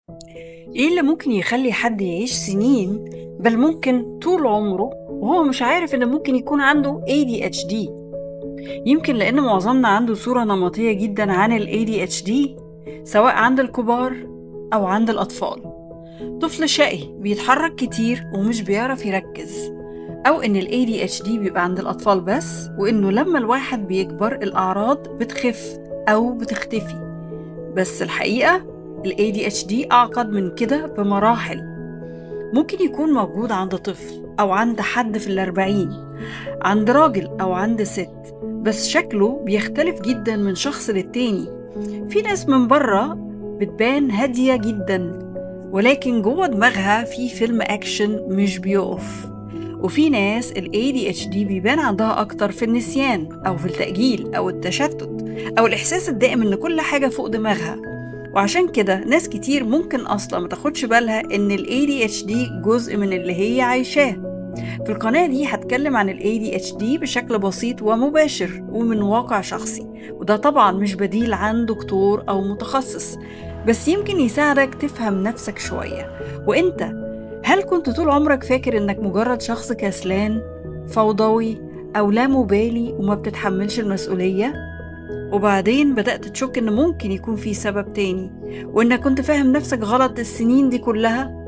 إيه اللي ممكن يخلّي حد يعيش سنين، بل ممكن طول عمره وهو مش عارف إن ممكن يكون عنده ADHD؟ يمكن لإن معظمنا عنده صورة نمطية جدًا عن الADHD سواء عند الكبار أو عند الأطفال. طفل شقي بيتحرك كتير ومش بيعرف يركّز، أو إن الADHD بيبقى عند الأطفال بس، وإنه لمّا الواحد بيكبر الأعراض بتخف أو بتختفي. بس الحقيقة الADHD أعقد من كده بمراحل. ممكن يكون موجود عند طفل أو عند حد في الأربعين، عند راجل أو عند ست، بس شكله بيختلف جدا من شخص للتاني. في ناس من بره بتبان هادية جدا، ولكن جوه دماغها في فيلم أكشن مش بيقف. وفي ناس ال ADHD بيبان عندها أكتر في النسيان أو في التأجيل أو التشتت أو الإحساس الدائم إن كل حاجة فوق دماغها. وعشان كده ناس كتير ممكن أصلا ما تاخدش بالها إن ال ADHD جزء من اللي هي عايشاه. في القناة دي هتكلم عن ال ADHD بشكل بسيط ومباشر ومن واقع شخصي، وده طبعا مش بديل عن دكتور أو متخصص، بس يمكن يساعدك تفهم نفسك شوية. وإنت، هل كنت طول عمرك فاكر إنك مجرد شخص كسلان، فوضوي، أو لا مبالي وما بتتحملش المسؤولية؟ وبعدين بدأت تشك إن ممكن يكون في سبب تاني، وإنك كنت فاهم نفسك غلط السنين دي كلها؟